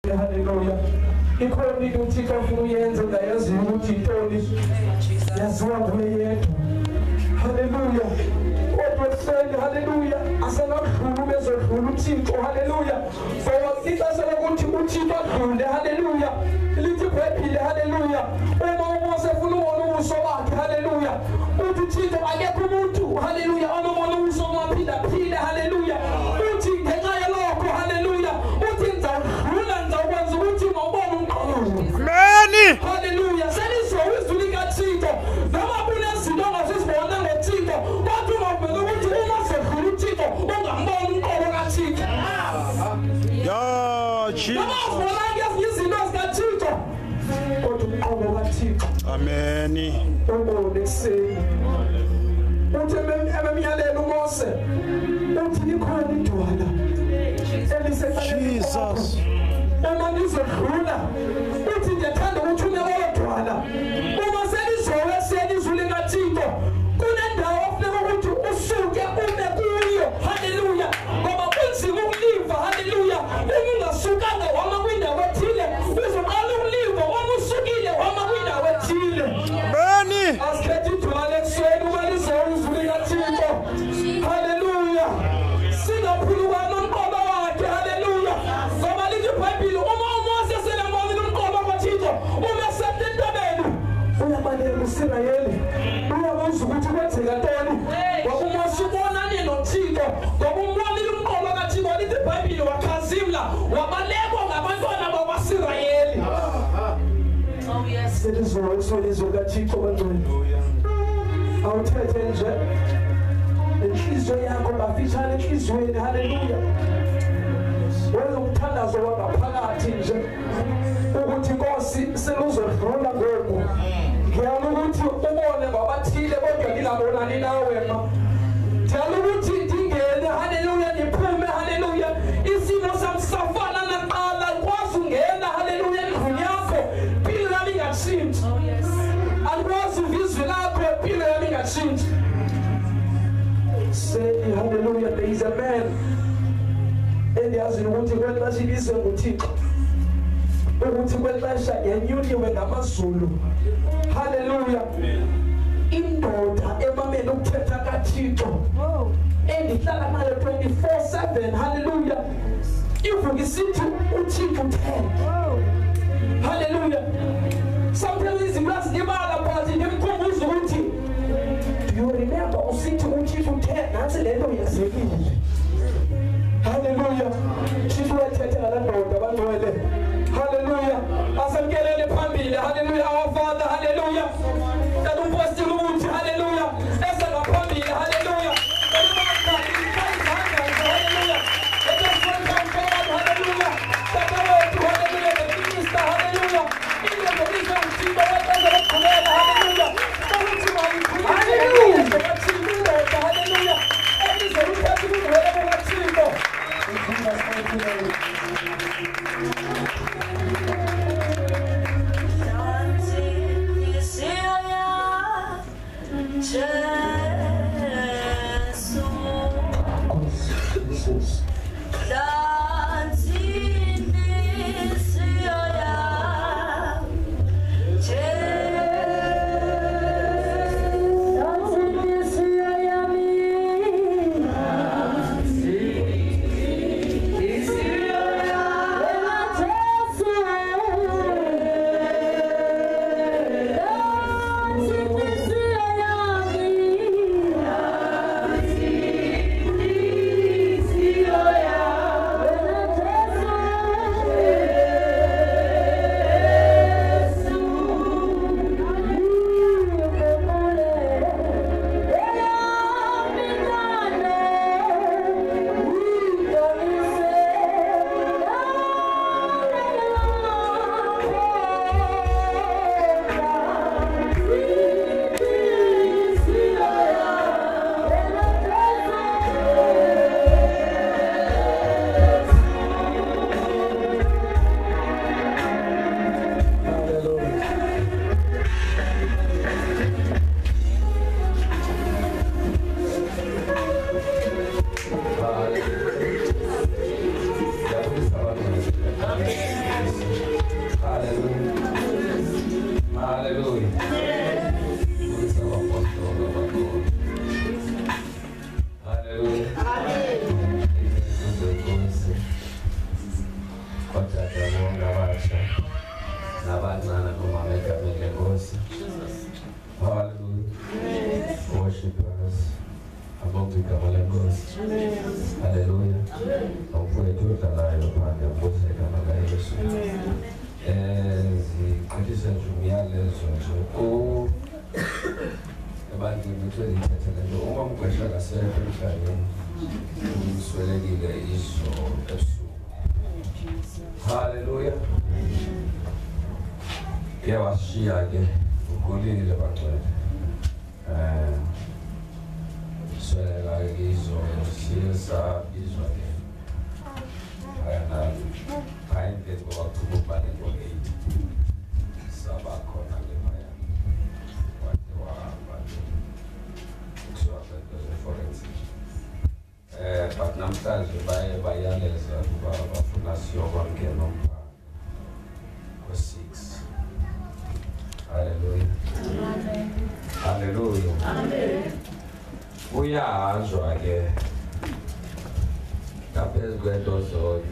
Hallelujah. Ikhona into uThixo afuna uyenze ngayaziyo ukuthi intoni yaziwa nguye yedwa. Hallelujah. Kodwa sele hallelujah asengadlula bezodlula uThixo hallelujah. Ngoba ixesha lokuthi uThixo adlule hallelujah. Lithi bhayibhile hallelujah. Uma uMose efuna ubona ubuso bakhe hallelujah. Uthi uThixo akekho umuntu hallelujah onobona ubuso waphinda phile hallelujah. Uthi ngenxa yalokho hallelujah. Uthi ngizadlula ngizakwenza ukuthi ngawubona umqondo. Amen. Hallelujah. Selizwe izwi likaThixo. Noma kunezinto ongasizibona ngoThixo, kodwa ungavela ukuthi uma sedlula uThixo ungambona umqondo kaThixo. Ya Jesus. Amen. Uthi ememyalelo uMose uthi likhona idwala elisentliziweni Jesus. Uma nizodlula uthi ngiyathanda ukuthi unelelo dwala uma selizowe selizwe likaThixo kunendawo ofuneka ukuthi usuke ume kuyo haleluya ngoba kunzima ukuliva haleluya uma ungasukanga wama kwindawo ethile uzoqala ukuliva uma usukile wama kwindawo ethile. Amen. Asikhethe idwala ekuseni uma lizowe izwi likaThixo haleluya singaphulukana nomqondo wakhe haleluya ngoba lithi iBhayibheli uma uMose selembonile umqondo kaThixo uma setentabeni uyabaleka uIsrayeli uyabuzwa ukuthi kwenzeka ntoni ngoba uMose ubonani noThixo ngoba umbonile umqondo kaThixo lithi iBhayibheli wakhazimla wabalekwa ngabantwana bakwaIsrayeli. Oh yes. Selizwe kaThixo bantwana awuthethe nje inhliziyo yakho bafishane enhliziyweni haleluya. Wenza umthandazo wangaphakathi nje ukuthi Nkosi seluzodlula ngoku. Ngiyala ukuthi ubone ngabathile kodwa ngilabonani nawe ma. Ngiyala ukuthi ngingene haleluya ngiphume haleluya. Isimo samsafana naqala ikwazi ungena haleluya endlini yakho. Impilo yami ingatshintshi. Alikwazi uvizwe lakho impilo yami ingatshintshi. Say hallelujah, there is a man endiyazi ukuthi kwexesha ilizwe nguThixo ukuthi kwexesha yanyuliwe ngamaZulu hallelujah. Indoda emamele ukuthetha kaThixo endihlala nayo 24/7 hallelujah ivuka isithi uThixo utheni hallelujah. Sometimes izinto zibala but ngimkhumbuza ukuthi do you remember usithi uThixo utheni nansi lento yezekile hallelujah. Thixo wethethe ngalandoda bangcwele hallelujah. Asamkelele phambili hallelujah. Our Father hallelujah. Tadumpostile ukuthi hallelujah. Esanga phambili hallelujah. Hallelujah. Let us welcome God hallelujah. Tata wethu hallelujah. The minister hallelujah. Into zokuthi uThixo wenza ukukhuleka hallelujah. Ukuthi mayikhuleke hallelujah. Hallelujah. Elizokuthatha ukungcwele kukaThixo. Yeah. Hallelujah. Worship us. Above the Kamalagos. Hallelujah. Don't put it to the line upon the book. As the criticism from Yales, oh, about the between the one question I said, hallelujah. Yeah, was she again? Good in the battle. So like is or CSR is again. And time get over to move by the 8. Sabakon and the Maya. What they were, but so after the forensic. But Namtas by Yales of Funasio one Genom was 6. Hallelujah. Hallelujah. Amen. We are again. Capes Guedos or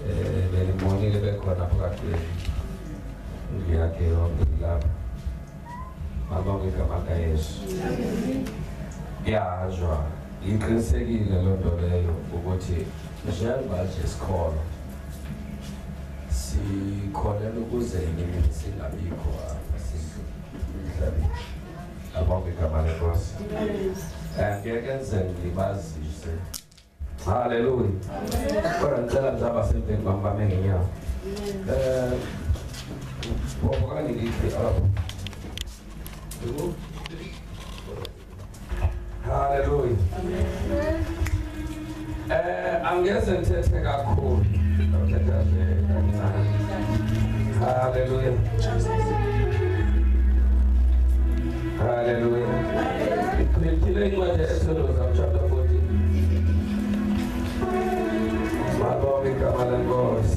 the money level corner practice. We are here on the lab. Madame Kamakaes. Yeah, Joa. You can say in a lot of Buti. Jean Balches call. Si Colonel Guzzi in Singapore. About the Kamalagos. And Gaggins and the Baz, you say. Hallelujah. But until I'm something from Bamania. What can you get up? Hallelujah. I'm guessing to take a call. Hallelujah. Hallelujah. Killing what the Exodus of chapter 14. My Lord, we come and goes.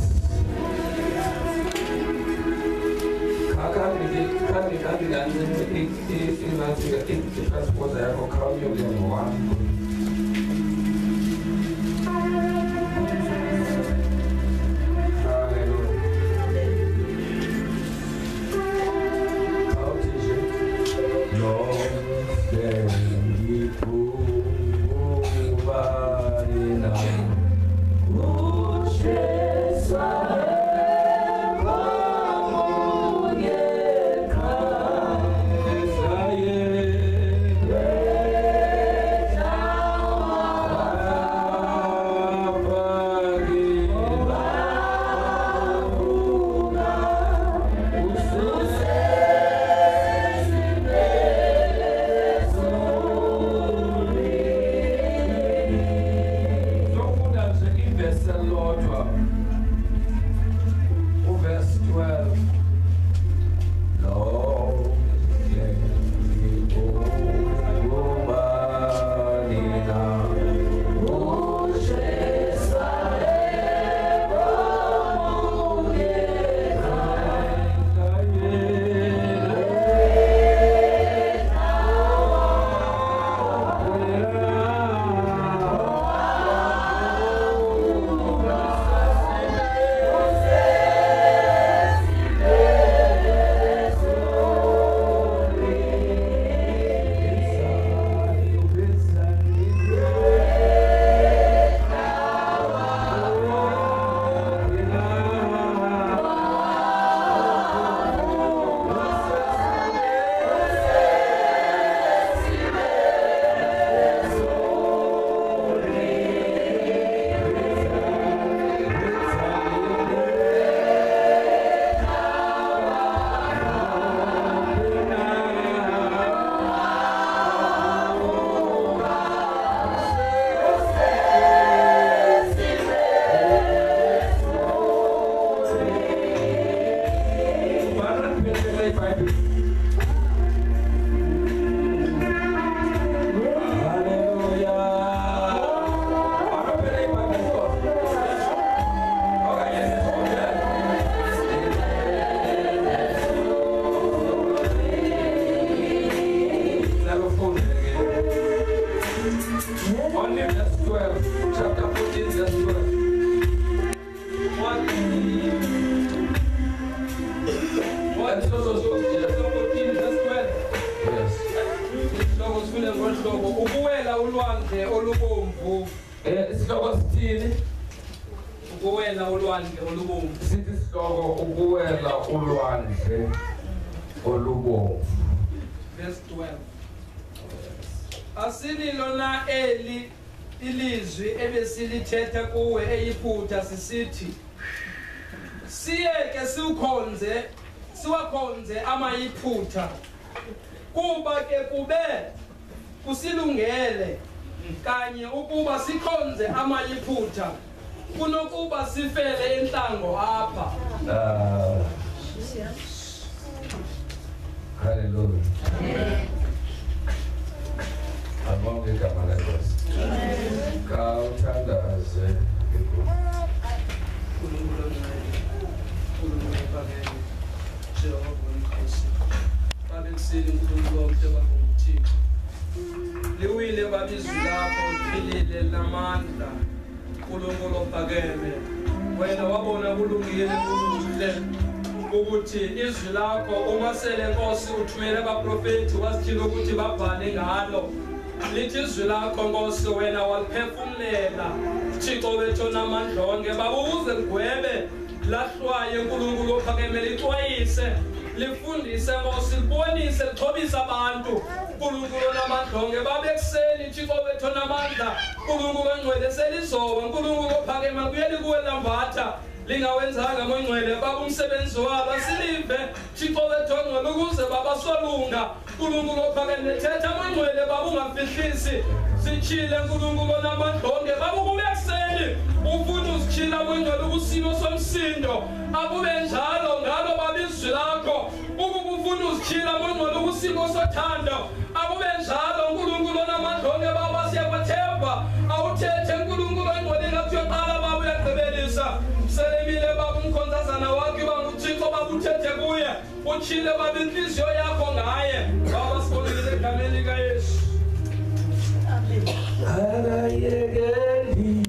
ukuwela ulwandle olubomvu. Sithi isihloko ukuwela ulwandle olubomvu. Verse 12. Asililo na eli ilizwi ebesilithetha kuwe Iyiputa sisithi siyeke siwakhonze amayiputa kuba ke kube kusilungele kanye ukuba sikhonze amayiputa kunokuba sifele entlango apha. Hallelujah. Abonge igama lenkosi. Kawuthandaze uNkulunkulu phakeme Jehova uNkosi. Babekusile uNkulunkulu wonke bakuthixo. Liwile babizwi lakho philile lamandla. uNkulunkulu phakeme. Wena wabona kulungile kuhle ukuthi izwi lakho uma sele Nkosi uthumele abaprofeti wasithila ukuthi babhale ngalo. Lithi izwi lakho Nkosi wena waliphefumulela Thixo wethu namandlonke babuze ligwebe lahlwaye uNkulunkulu ophakeme lixwayise lifundise Nkosi libonise lixhobise abantu uNkulunkulu namandlonke babekuseni Thixo wethu namandla uNkulunkulu ongcwele selizoba uNkulunkulu ophakeme kuyeli kuwe lambatha lingawenzanga ngongcwele baba umsebenzi wabo silive Thixo wethu ongcwele ukuze baba solunga uNkulunkulu ophakeme thetha ngongcwele baba ungafihlisi sichile uNkulunkulu namandlonke baba kube kuseni ufuna usichila ngongcwele kusimo somsindo akube njalo ngalo baba izwi lakho ukuba ufuna usichila ngongcwele kusimo sothando akube njalo uNkulunkulu namandlonke baba siyakwathemba awuthethe uNkulunkulu ongcwele ngathi uyoqala baba uyagqibelisa selemile baba umkhonzazana wakhe banguthixo baba uthethe kuye uchile baba inhliziyo yakho ngaye baba sibonile egameni likaYesu. Amen. Ayekeli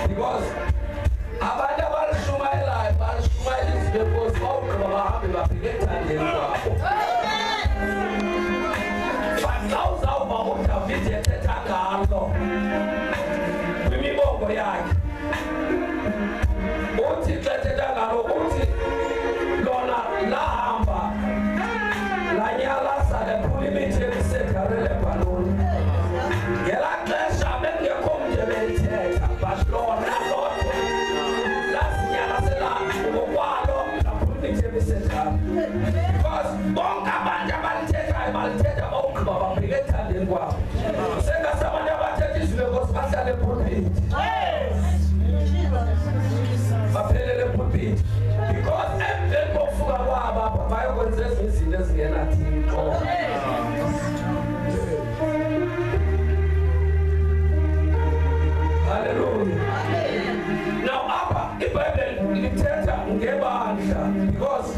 Because abantu abalishumayelayo balishumayela because bawugqiba bahambe babheke ethandeni kwabo. But xa uzawuba uDavid ethetha ngalo kwimibongo yakhe, uthi xa ethetha ngalo uthi lona lahamba lanyalaza lephula imithi ebisedare leBhaloni. Ngelaa xesha bekungekho mntu ebelithetha, but lona lodwa lasinyakazela ngokwalo laphula imithi ebisedare. Because bonke abantu abalithethayo balithetha bawugqiba babheke ethandeni kwabo. Sengasabantu abathetha izwi lenkosi bahlala epulpiti, baphelele epulpiti. Because emveni kokusuka kwabo apha bayokwenza ezinye izinto ezingenathixo. Hallelujah. Now apha iBhayibheli lithetha ngebandla, because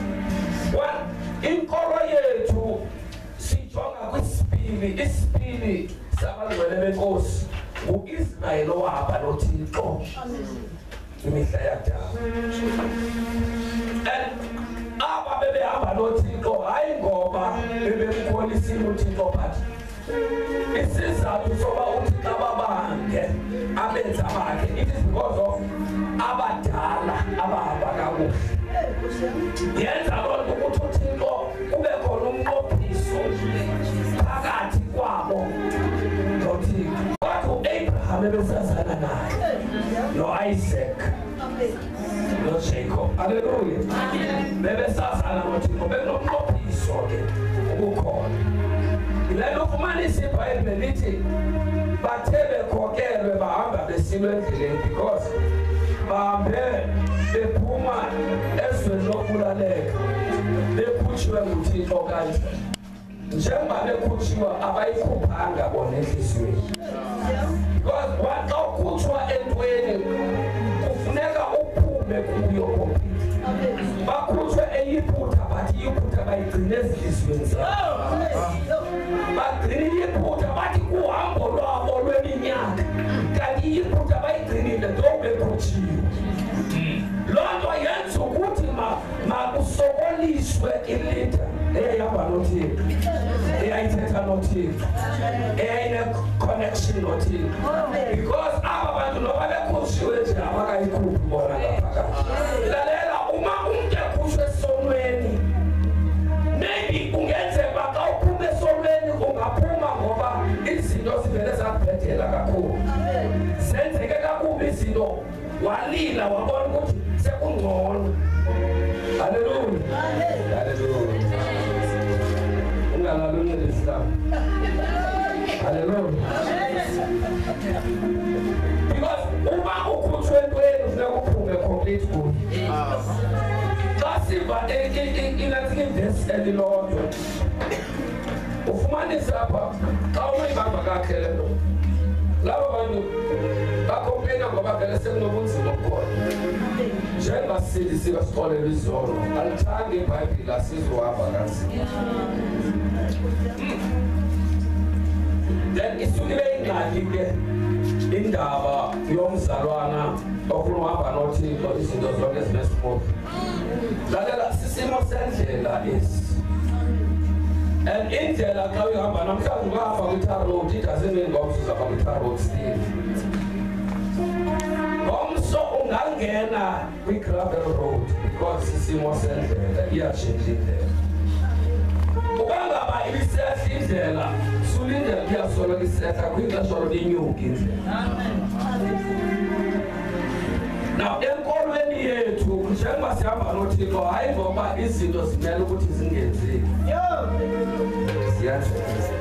inkolo yethu sijonga kwisipili, isipili sabangcwele benkosi ngu-Israyeli owahamba noThixo imihla yakudala. And aba bebehamba noThixo hayi ngoba bebemkholisile uThixo, but isizathu soba uThixo ababange abenza bakhe, it is because of abadala abahamba kakuhle. Yenza loo nto ukuthi uThixo kube khona umnqophiso phakathi kwabo noThixo. Kwathi uAbraham ebesazana naye, noIsaac, noJacob, haleluya, bebesazana noThixo, bekunomnqophiso ke ukukhona. Yile nto ufumanisa iBhayibheli lithi bathe bekhokelwe bahamba besilwa endleleni, because bahambe bephuma ezweni lokulaleka bekhutshiwe nguThixo. Kanti njengoba bekhutshiwa abayikhuphanga bona enhliziyweni, because xa ukhutshwa entweni kufuneka uphume kuyo kompletely. Bakhutshwe eYiputa, but iYiputa bayigcine ezinhliziyweni zabo. Bagcina iYiputa bathi kuhambo lwabo lweminyaka, kanti iYiputa bayigcinile njengoba bekhutshiwe. Loo nto yenza ukuthi makusokoliswe ilida eyayihamba noThixo, eyayithetha noThixo, eyayine-connection noThixo. Because aba bantu noba bekhutshiwe nje abakayikhuphi bona ngaphakathi. Lalela, uma umntu ekhutshwe esonweni, maybe ungenzeka xa uphuma esonweni ungaphuma ngoba izinto zivele zakubhedela kakhulu, zenzeke kakubi izinto, walila wabona ukuthi sekungcono. Hallelujah. Hallelujah. Ungalalungile Islam. Hallelujah. Because uma ukhutshwe entweni ufuna uphume complete good. Xa siva inathi invesi elilodwa, ufumanisa apha xa uyibamba kakhe le nto, laba bantu bakompleyina ngoba vele sekunobunzima obukhona. Njengasilisiwe sixolelwe izolo, alithandi iBhayibheli asizohamba kanzima. Then isuke ibe yingxaki ke indaba yomzalwana ofuna uhamba noThixo, izinto zonke ezinesimoto. Lalela, sisimo sendlela esi. And indlela xa uyihamba namhlanje ungahamba kwi-tar road, it doesn't mean ngomso uzahamba kwi-tar road still. Ngomso ungangena kwi-gravel road because isimo sendlela iyatshintsha indlela. Ukangaba ibisehla indlela, sulindlela kuyasoloko isehla kwixesha linyuka indlela. Now enkolweni yethu njengoba sihamba noThixo, hayi ngoba izinto zimele ukuthi zingenzeki, ziyazenza.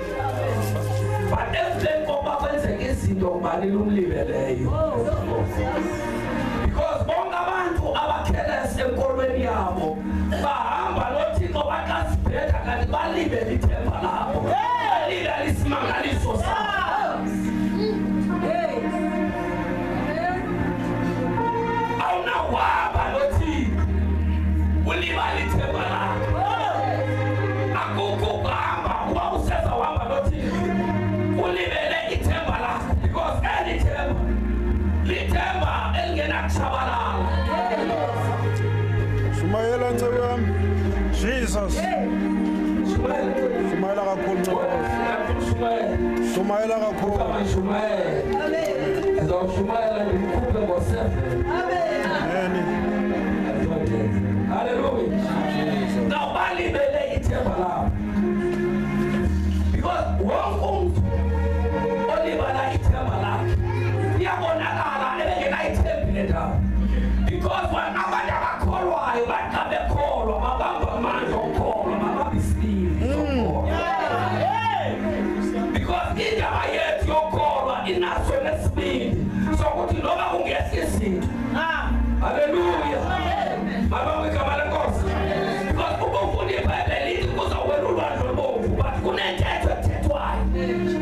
But emveni kokuba kwenzeka izinto kubalile umlibeleyo, because bonke abantu abakhelese enkolweni yabo bahamba noThixo bakazibheda, kanti balibele ithemba labo, balibele isimangaliso sabo. Awunawahamba noThixo ulibale ithemba lakho. Akukho kuhamba uba useza uhamba noThixo Jesus. Shumayela kakhulu Nkosi. Shumayela kakhulu. Amen. Uzawushumayela ngikukhuphe ngo-7. Amen. Hallelujah. Now balibele ithemba lapho. Because wonke umuntu olibala ithemba lakhe iyabonakala ebengekayithembile ndawo. Because abantu abakholwayo baqa bekholwa babamba amandla okukholwa babamba isibili sokukholwa. Because indaba yethu yokholwa inaso nesibili sokuthi noma kungehla izinto. Hallelujah. Mababa igama lenkosi. Because uma ufunda iBhayibheli lithi kuzawuwela ulwandle olubomvu but kunentetho ethethwayo.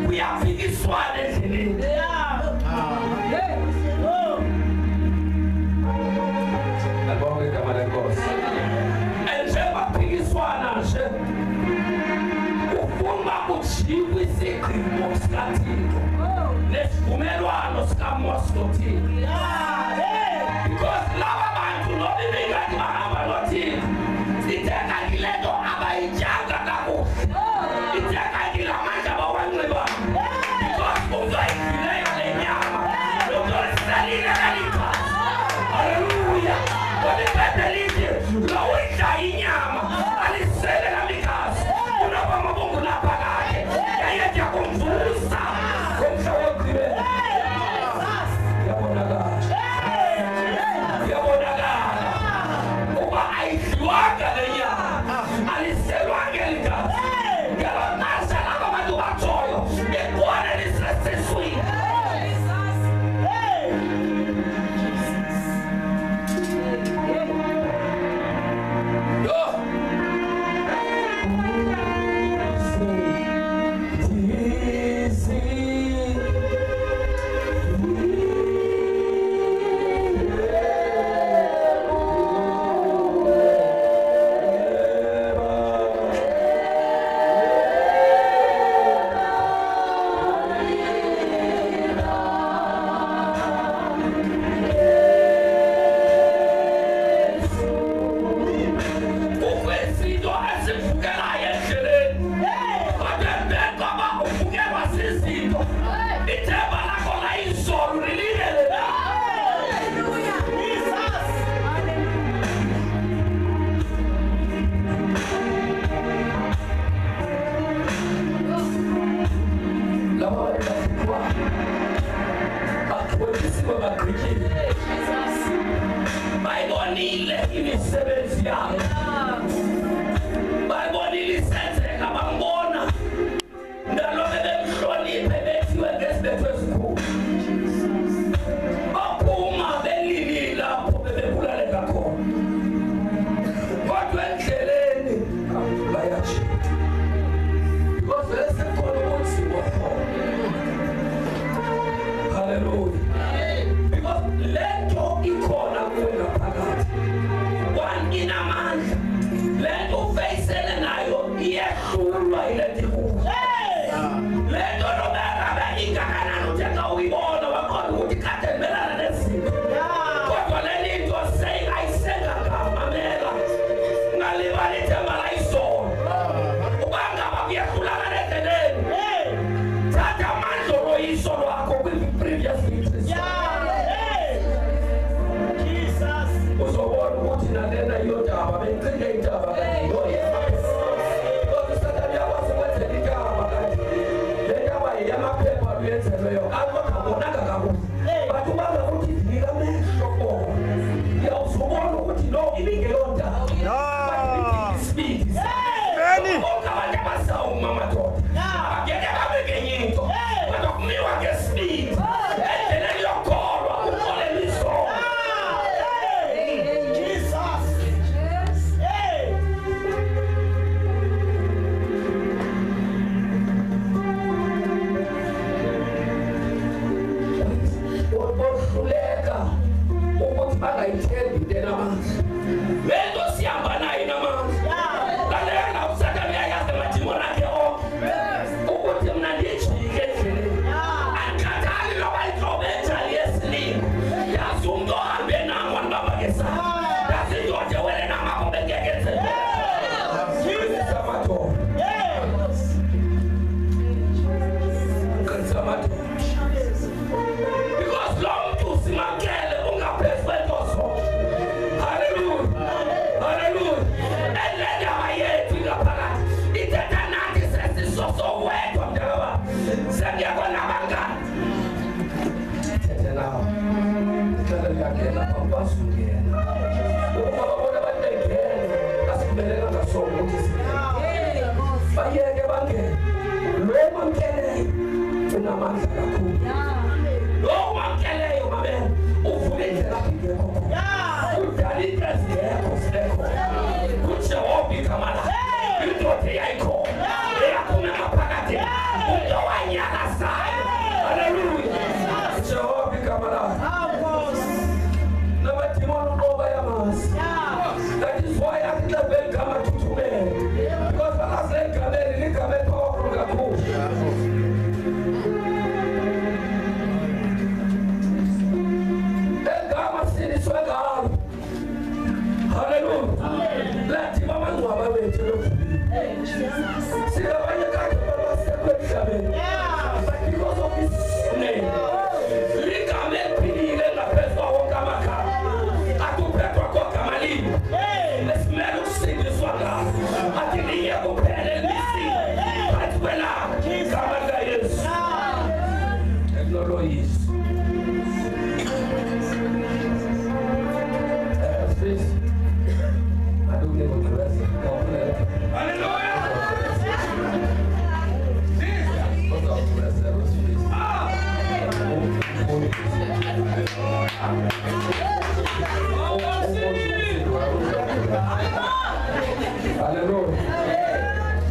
Kuyafikiswana endleleni. Mababa igama lenkosi. Njengoba kuphikiswana nje ufuna kujikwe isigqimo sikaThixo nesivumelwano sikaMose noThixo. Because laba bantu noba ibingani bahamba noThixo sithenga ngilento abayijanga kakuhle ithenga ngilamandla abawanxibayo because uzoyifileyo le nyama uzoyisalile kalikhazi. Haleluya. Kodwa iBhayibheli lithi lo udla inyama alisele kalikhazi unoba amabungu lapha kakhe yayetya kumvusa ngomhla wokugqibela. Yabonakala uba ayidliwanga le nyama aliselwanga eligazi ngelonasa laba bantu batshoyo bekubona lisesiswini. namandla kakhulu. Lo wamkeleyo babe uvule indlela ngekho. Udala inkazi yakho sekho. Kujehova igama lakhe. Indoda yayikho. Eyaphuma ngaphakathi. Umuntu wanyakazayo. Hallelujah. Jehova igama lakhe. Nabathimona uqoba yamasi. That is why I didn't beg God to do it. Because I said God, I didn't come and talk from the pool. Then God must see this way, God. Hallelujah. Let him have a way to look. See the way you got to step with him. But because of his name, he can make people in the place of Okamaka. I do better go Kamali. Let's make us sing this one. I can hear you better than this thing. But when I come and say this, and no is. Please, I don't give a dress. Hallelujah. Hallelujah.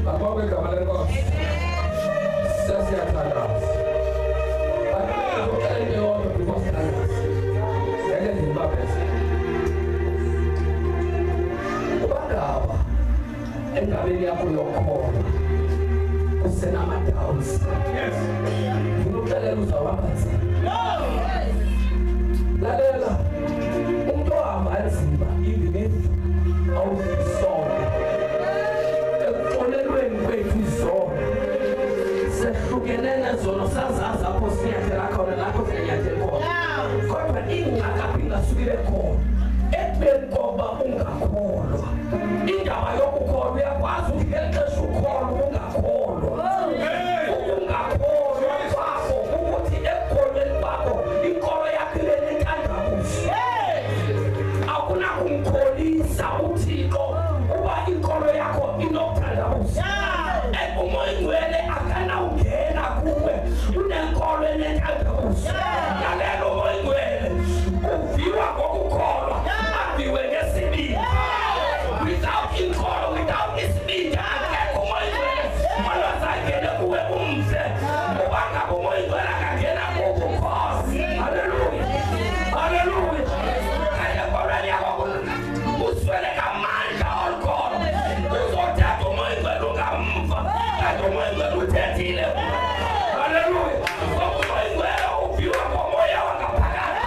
Above the command of says your talents. I don't tell you all the people's talents. They get in my best. Ubagaba. Engabeni yakho yokhona. Usenama downs. Yes. Unokulela uzawabaza. No. Lalela. Umuntu ohamba enzima ibingethi awusonke. Ekonelweni kwethu izolo. Sehlukenene zona sazazi apho siyathela khona lapho siyathela khona. Kodwa ingakaphinda sukile khona. Ekubeni koba ungakholwa. Indaba yokukholwa uyakwazi ukuyexesha ukholwa ungakholwa. Ungakholwa kwakho ukuthi ekukholweni kwakho inkolo yakho ilentandabuzo. Akunakumkholisa uThixo kuba inkolo yakho inokuthandabuza. Umoya ingcwele akanawungena kuwe unenkolo enentandabuzo. Lalela umoya ingcwele uviwa ngokukholwa aviwe ngesibindi. Without inkolo, without isibindi akekho umoya ingcwele olozangena kuwe umve. Ubanga umoya ingcwele akangena ngokukholwa. Hallelujah. Hallelujah. Kaya yakho uswele kamandla olukholwa. Uzothatha umoya ingcwele ungamva. Kanti umoya ingcwele uthethile. Hallelujah. Umoya ingcwele uviwa ngomoya wangaphakathi.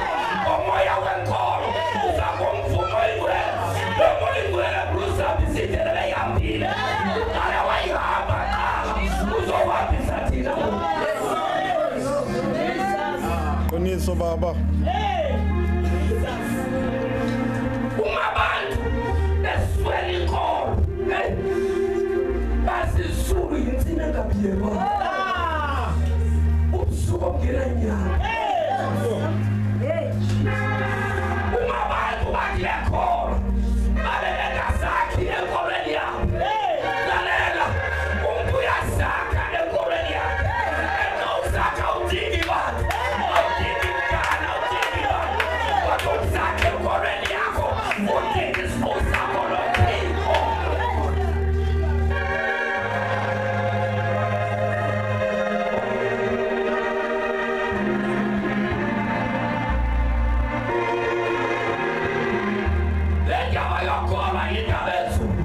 Umoya wenkolo. Uzangomva umoya ingcwele. Lo moya ingcwele uzabisithele beyambile. Uqala wayihamba qala. Uzowahambisa thina. Qiniso baba. Abantu beswela inkolo. Basizulu insina ngabiyeba. Ubusuku obungena nyanga. Abantu bakuyakholwa. Babengazakhi enkolweni yabo. Lalela, umuntu uyazakha enkolweni yakhe. Uzakha udingi bantu. Udingi mntana, udingi bantu. Kodwa uzakha enkolweni yakho. Udingi isibuko sakho noThixo. Le ndaba yokholo yindaba enzulu.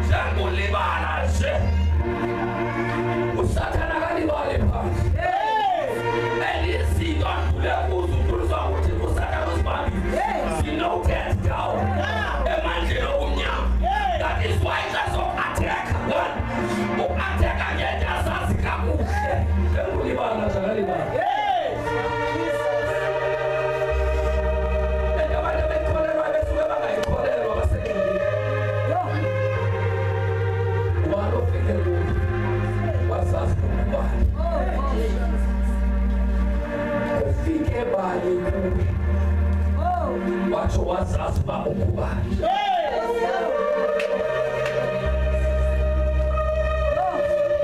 Sengulibala nje. Usathana kalibali phansi. Elizinto andule kuzo ukhulisa ukuthi usathana usibambile. Sinokuthethi ndawo. Emandleni obumnyama. That is why attack. U-attack ngento azazi kakuhle. Sengulibala nje kalibali. Ufike bani kuwe. Watsho wazazi uba ungubani.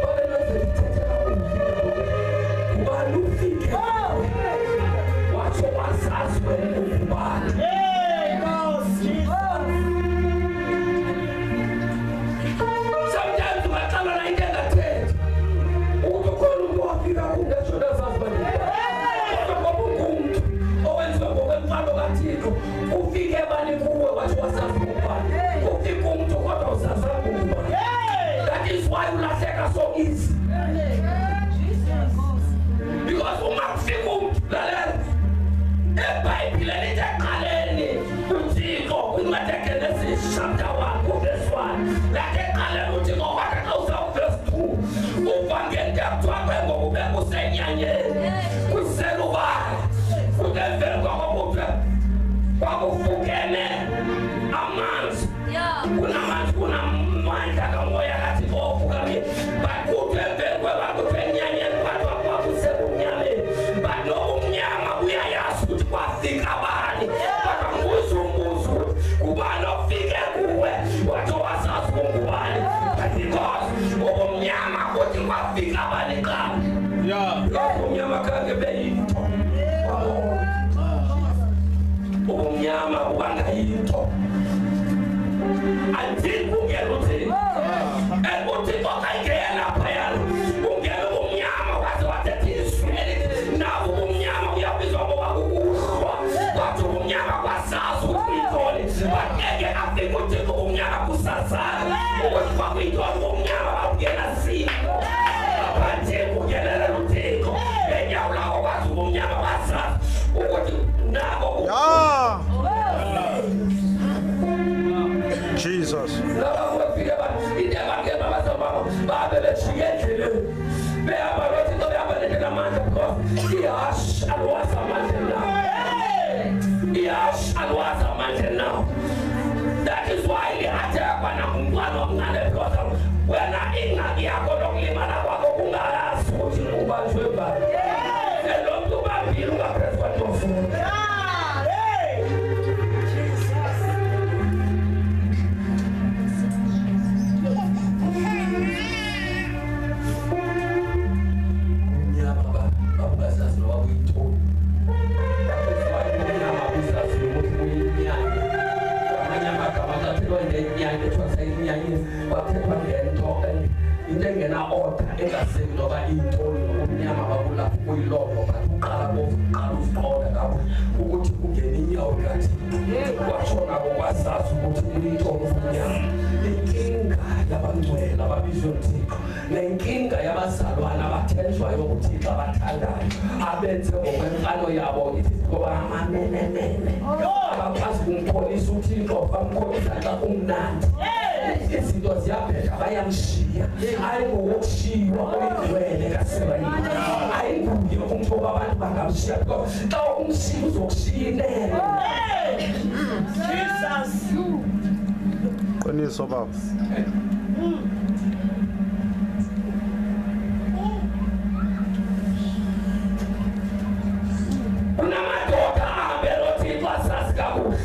Babenozithe ngento yakuthiwa ngokube kusenyanyeni kuselubala kudevele kwakubuthe kwakufukene amanzi kunamanzi kunamandla kamoya kathi ofukami bakudevele kwakuthe enyanyeni kwathiwa kwakusebunyameni banobumnyama uyayazi ukuthi kwafika bani kodwa nguzumbuzo kubani ofike kuwe wathi wasazi kungubani because ubumnyama kuthi kwafika bani qala ubumnyama kange beyinto ubumnyama ubangayinto until kungena uthini uthixo kayingena phayana kungena ubumnyama waze wathetha izwi nawo ubumnyama uyabizwa ngoba kukuhlwa kwathi ubumnyama kwasazi ukuthi uyithole angeke afike uthixo ubumnyama kusasazi ukuthi kwakuyithole ubumnyama bakungena siko aphathe kungenela uthixo enyawo lakho kwazi ubumnyama basazi ukuthi nabo Jesus. That is why they had to have an umbrella because when I in a diagonal limana wakunga suti ubajweba elo tuba bilu wa preswa tofu ingena order engaseni noba intoni umnyama babula kuyilongo bakuqala bokuqala usiqonda ngabo ukuthi kungena inyawo kathi kwashona ngokwasazi ukuthi uyintoni umnyama inkinga yabangcwele ababizwe uThixo nenkinga yabazalwana abathenjwayo uThixo abathandayo abenze ngokwemfano yabo ngoba amanenenene abakwazi ukumkholisa uThixo bamkholisa xa kumnandi izinto ziyaphetha bayamshiya ayingokushiwa oyingcwele kaSirayeli ayinguye umuntu abantu bangamshiya because xa umshiya uzokushiya inene Jesus Qiniso baba. Unamadoda ahambela uThixo asazi kakuhle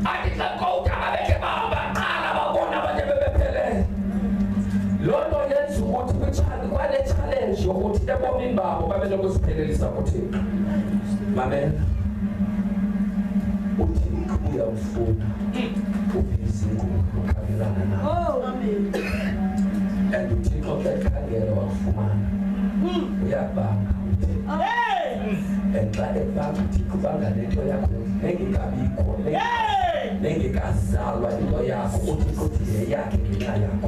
athi xa kowuthanga bekhe bahamba qala babona abantu bebephelele loo nto yenza ukuthi kwane-challenge yokuthi ebomini babo babe nokuziphelelisa kuThixo mamela uThixo uyamfuna ubhizingo ukhabelana nawo and uThixo ekhangela wakufumana uyabanga and xa ebanga uThixo banga lento yakho nengekabikho nengekazalwa into yakho uThixo uthi yeyakhe ngenxa yakho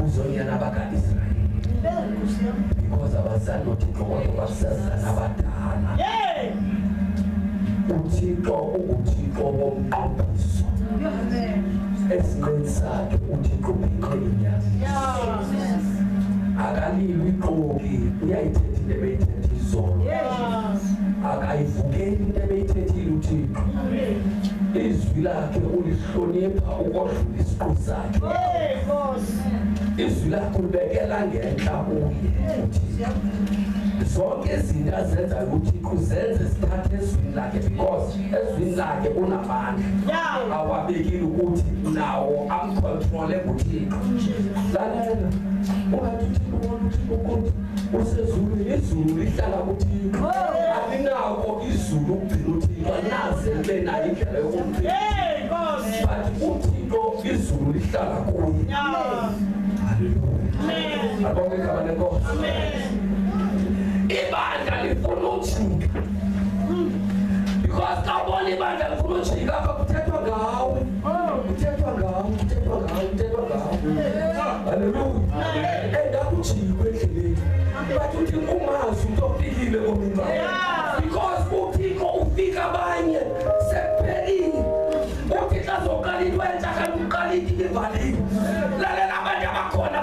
uzonyana baka-Israyeli because abazali noThixo kodwa basazana abadala uThixo unguThixo womqondiso esinqeni sakhe uThixo ubhinqinya akalilwi iqoki uyayithetha into ebeyithetha izolo akayivukeli into ebeyithethile uThixo izwi lakhe ulihlonipha ukodlula isiqu sakhe izwi lakhe ulibekela ngenhla kuye uThixo zonke izinto azenzayo uThixo zenze sithathe ezwini lakhe because ezwini lakhe unamandla awabekile ukuthi nawo amcontrole nguThixo lalela ungathi uThixo ukuthi usezulwini izulu lihlala kuThixo alinako izulu ukugcina uThixo naze libe nayo indlela yokumgcina but uThixo izulu lihlala kuye haleluya abonge igama lenkosi ibandla lifuna ukujika because xa ubona ibandla lifuna ukujika apha kuthethwa ngawe haleluya engakujikwe endleleni bathi uthi umazi umntu ofikile komini because uThixo ufika abanye sekuphelile uThixo azoqala into entsha kanti uqala into ivalile lalela abantu abakhona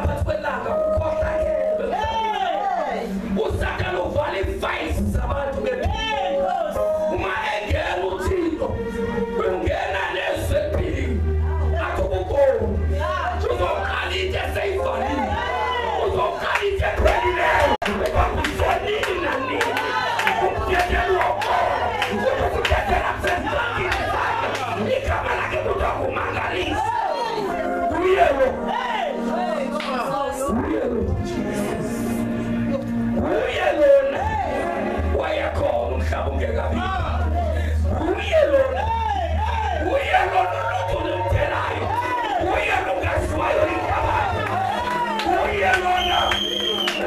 uyelona wayakhona umhlaba ungekabi uyelona ulutho lumthelayo uyelona ungasiwayo inhlabathi uyelona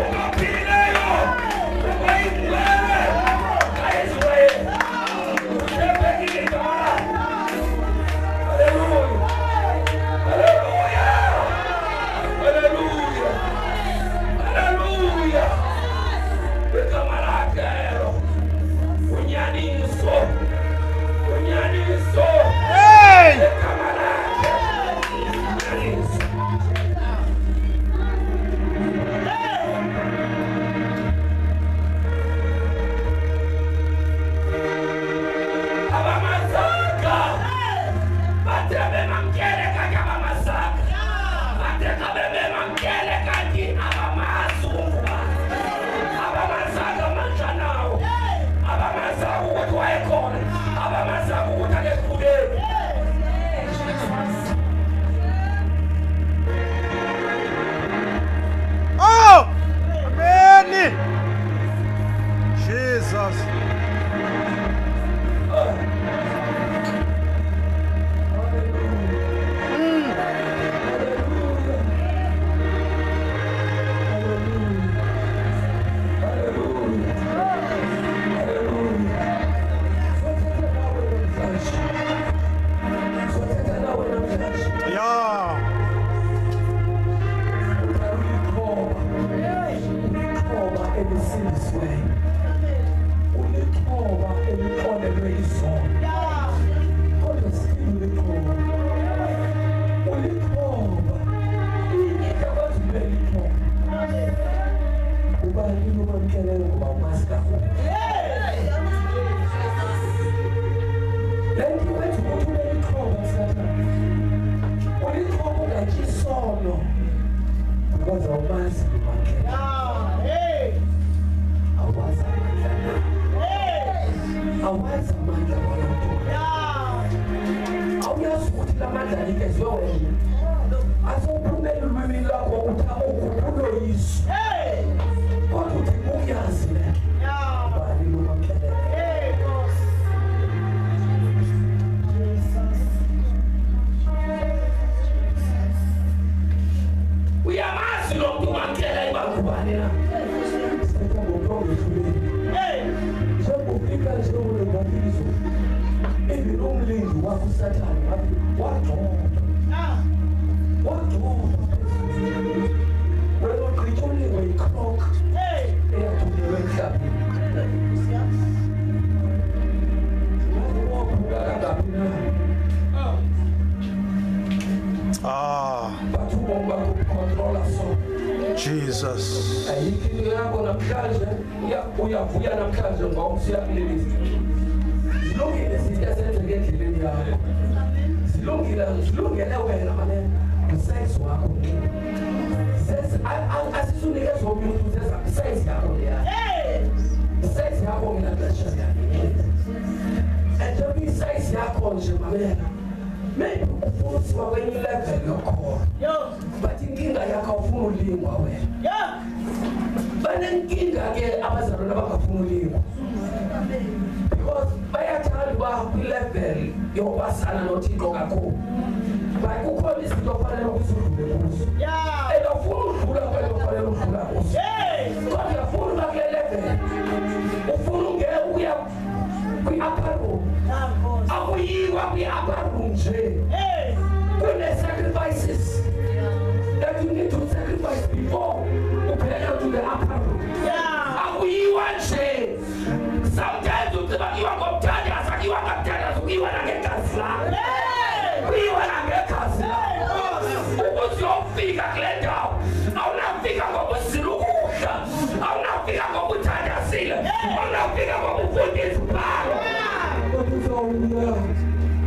ungaphileyo ungayidlele ayizwele usebekile igama haleluya haleluya haleluya haleluya igama lakhe unyaniso unyaniso igama lakhe unyaniso abamasaka batebe mamkele kati abamasaka bateka bebe mamkele kati abamazungu abamasaka manjanawo abamasaka ukuthi wayekhona abamasaka ukuthi akekubeki Oh! Amen! Jesus! Yeah! Because of man's awazi amandla awuyazi ukuthi la mandla nikezwe wena asophumela ulwimi lakho ukukhuphula yiso kodwa uthi uyazi bani lumakhelela uyamazi lo muntu umakhelela ibangubani na njengofika nje ulebabizo ebinomlindi wakho usathane wagcoba wena ugqitha uliwe yiclock eyathunyelwe emhlabeni wavuka kangapi na but ubomi bakho ucontrola so Jesus. ayikho yakho namhlanje uyavuya namhlanje ngoba usiyakulelisa zilungile izinto ezenzeka endleleni yakho zilungele wena mane usize wakho asisunikeza umuntu usize yakho leya isize yakho nginaqesha and isize yakho nje mamela maybe ufuna usiwa kwenye level yokhona but inkinga yakho ufuna ulingwa wena banenkinga ke abazalwane abangafuna ulingwa because bayathanda uba kwi-level yokwasana nothixo kakhulu but kukhona izinto ofanele ukuthi udlule kuzo and ufuna udlula kwele ofanele udlula kuzo kodwa uyafuna uba kule level ufuna ukuya kwi-upper room akuyiwa kwi-upper room nje kune-sacrifices that you need to sacrifice before you get to the upper room. Akuyiwa nje. Sometimes uzibakiwa ngomthanda sakiwa ngomthanda sukiwa nangegazi lakho. Kuyiwa nangegazi lakho. Ukuze ufika kule ndawo awunafika ngobuzila ukudla awunafika ngobuthandazile awunafika ngobufundisi bakho.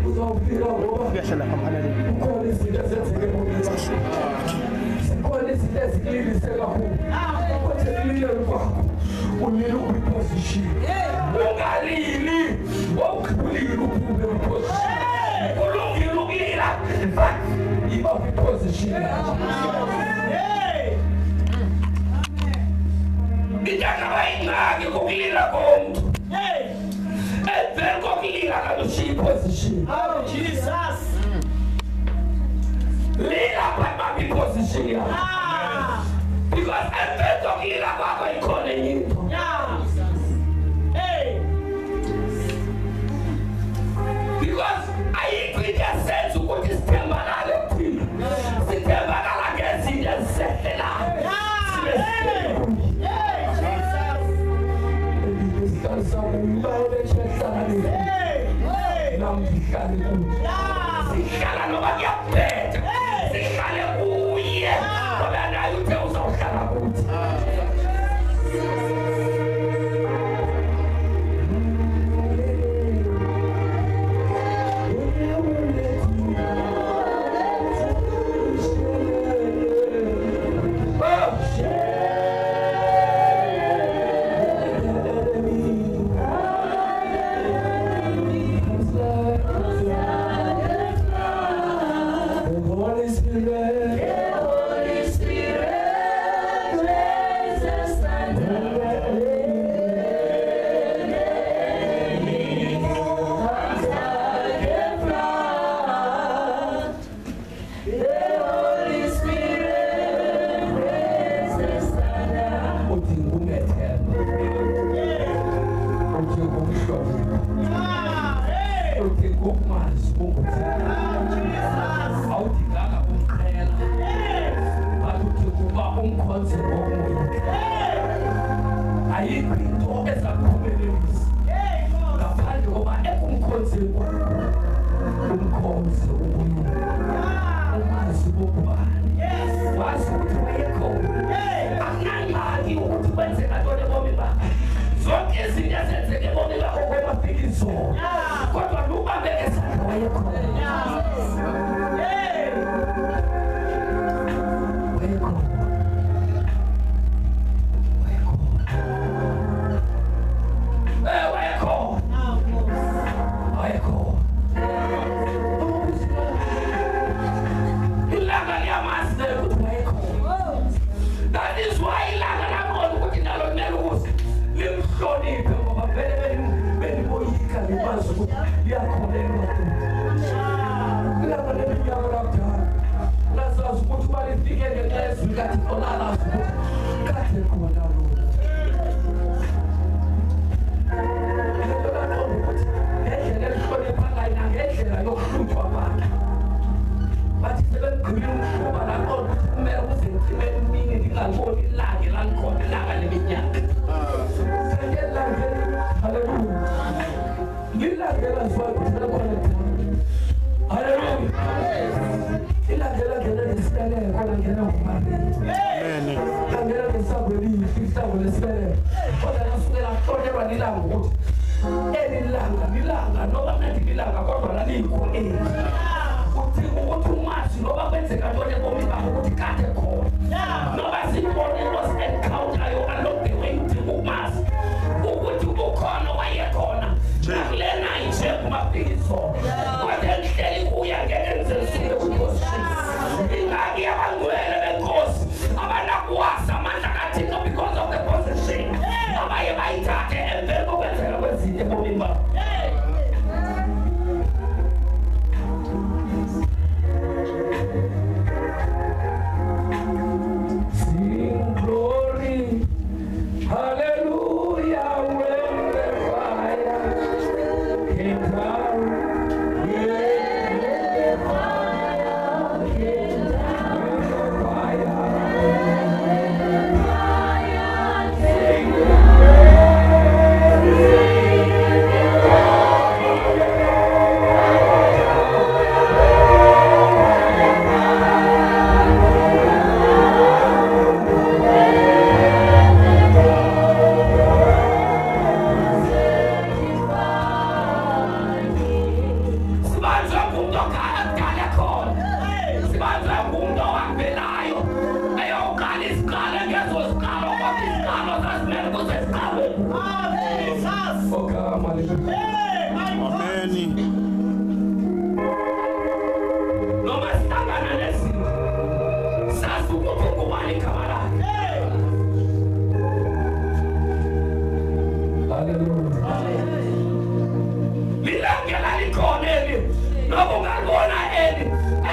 Uzawufika ngoba ukhona izinto ezenzeke empilweni zikhona izinto ezililise kakhulu kodwa ekulileni kwakho ulile ukwiposition ungalili wawukhulile uphume kwiposition kulungile ukulila but iba kwiposition yakho ukushiya. Because embezo kulila kwakho ikhona enye into. Because ayikho into esenza ukuthi sithembakale kuthina. Sithembakala ngezinto ezisehlela. Sihlala noma kuyaphetha. Sihlale kuye. Ngoba naye uthe uzawuhlala kuthi.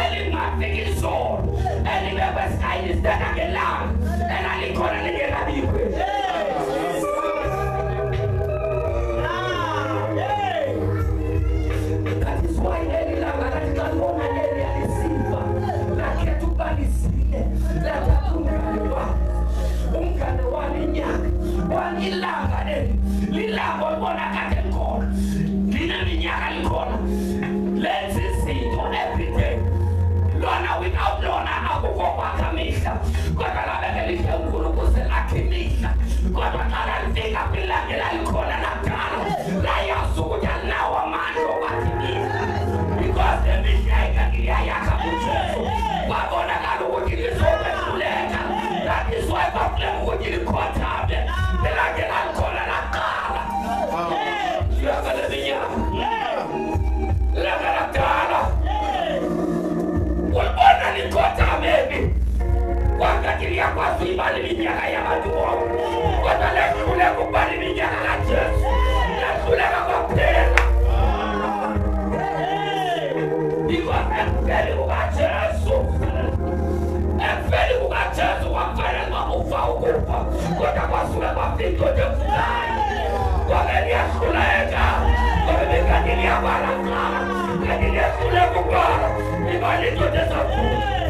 Eli ngafika izolo, eli bebesay ibali iminyaka yabantu bonke. Kodwa lehluleka ukubala iminyaka kaJesu. Lehluleka kwaphela. Because ekufeni kukaJesu. Ekufeni kukaJesu kwakufanele ufa ukufa. Kodwa kwasuka kwafika indoda evukayo. Ngoba liyahluleka. Ngoba bekade liyabala kuqala. Kade liyahluleka ukubala. Ibali indoda ezavuka.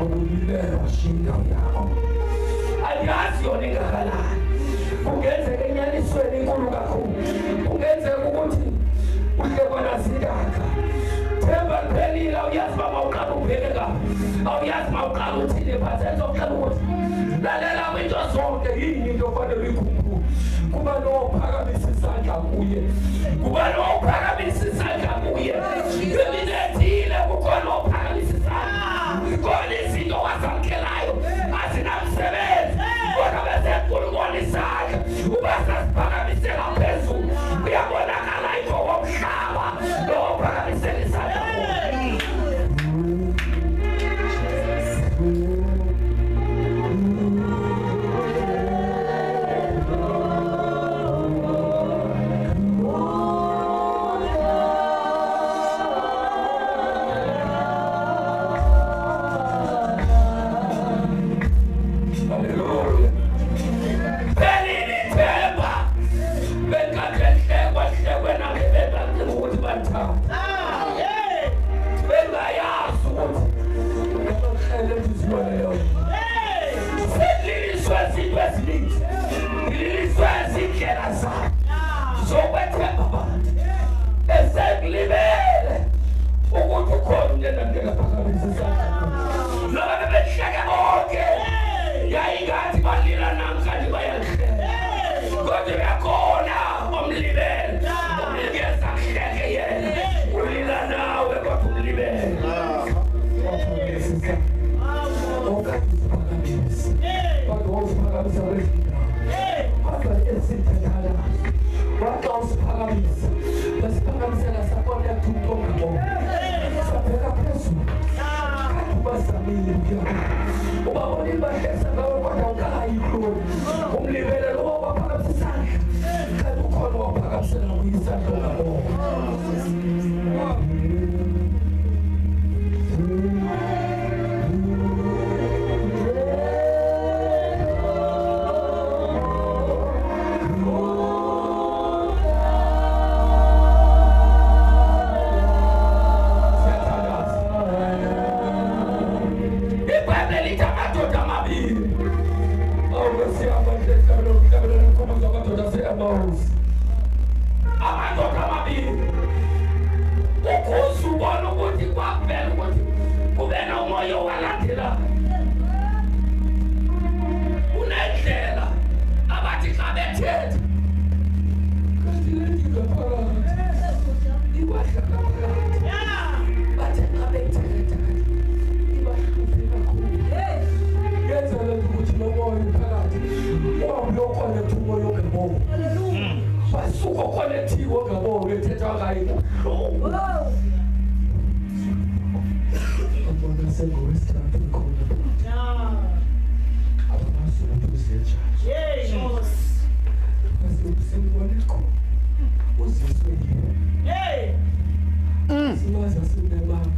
ukulibela washinda yakho ayazi yona engakalani kungenzeka enyanisweni inkulu kakhulu kungenzeka ukuthi uke kona sidaka themba liphelile awuyazi baba uqala ubheke kabi awuyazi mawuqala uthini ephatheni sokuqala ukuthi lalela into zonke yini into ofanele uyikhumbule kuba nophakamisa isandla kuye kuba nophakamisa isandla kuye eminethile kukhona ophakamisa isandla khona izinto wazamkelayo azinamsebenzi kodwa bese nkulunkulu isandla uba sasiphakamisela phezulu uyabonakala into womhlaba lophakamisela isandla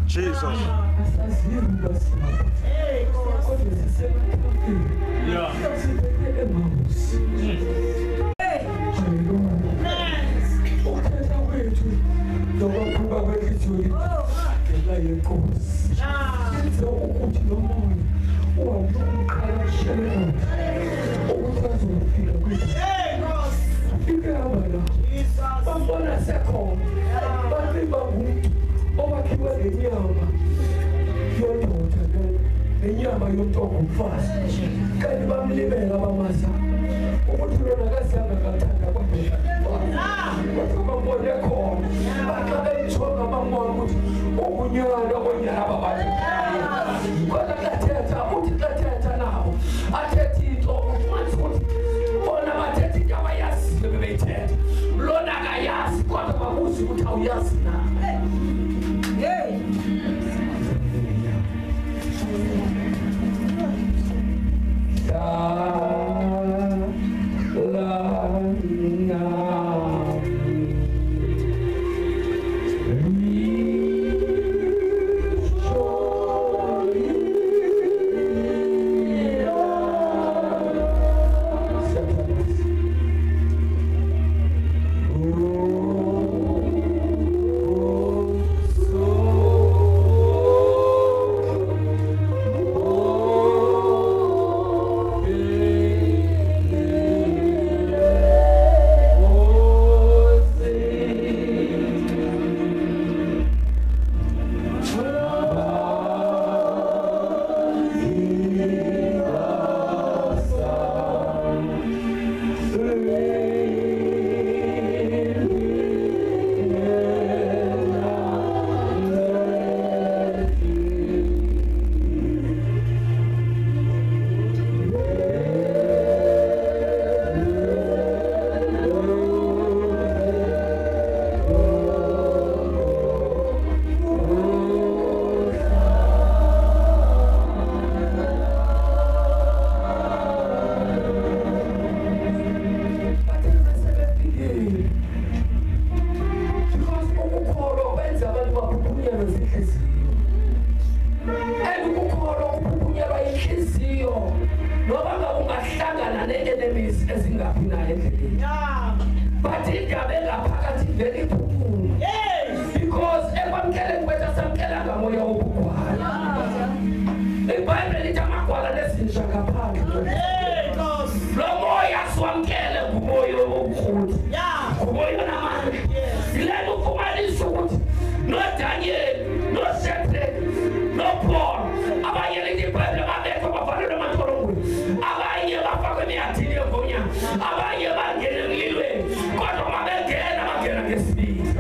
Jesus. Inyama yomthombo mfazi kanti bamlibela abamasa ukuthi lona kasanga kathanda kodwa bambone khona baxa beyithoka bambona ukuthi ukunyana konyana babathi kodwa kathetha uthi kathetha nabo athethi into ukuthi bona bathethi into abayazi bebeyithetha lona akayazi kodwa babuza ukuthi awuyazi na ezingaphi naye endleleni but indaba engaphakathi vele iphumule because ekwamkeleni kwethu samkela ngamoya wobugwala iBhayibheli lithi amagwala nezinja ngaphandle lo moya siwamkele ngumoya wobukruthu ngumoya namandla yilena ufumanisa ukuthi noDaniel noShadrach noPaul abanye lithi iBhayibheli babethwa bavalelwe ematolongweni abanye bafakwe emiyathini yemvunya abanye bangena emlilweni kodwa mabengena bangena ngesibindi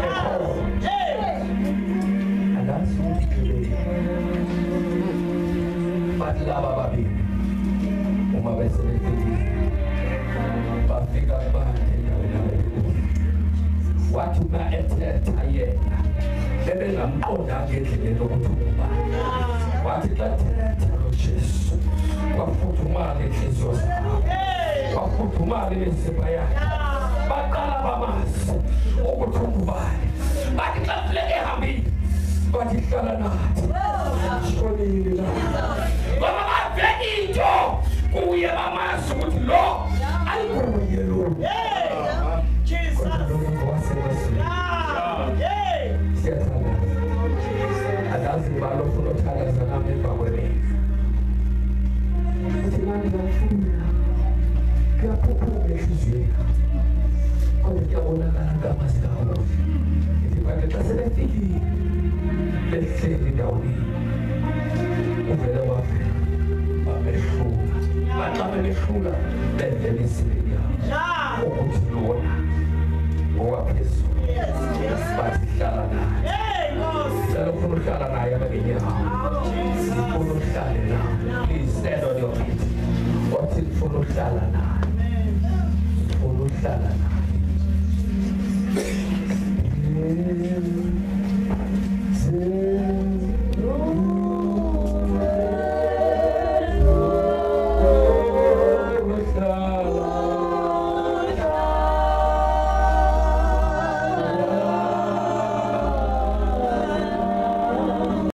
bathi laba babili uma besebefikile bafika kubande endaweni wathi uma ethetha yena bebengamqondanga endleleni ukuthi ubani wathi xa thetha loJesu kwafuthumala inhliziyo zabo kwafuthumala imizimba yakhe baqala bamazi ukuthi ubani bathi xa fleke ehambile bathi hlala nathi shonile la baba bavele into kuye bamazi ukuthi lo ayikuye lo Jesus adazi balo fulo thalaza nami embakwemi uthi manje ngafuna kuyaphuphuka enhliziyweni kodwa kuyabonakala ngamazwi kawo ithi bathi xa sebefikile behleli ndawoni uvele wavela bamehlula baxa bemehlula bevela isibili yabo ukuthi lona ngowaphezulu bathi hlala naye Salo ufuna uhlala naye abakenyawo ufuna uhlale naye please stand on your feet wathi ufuna uhlala naye ufuna uhlala naye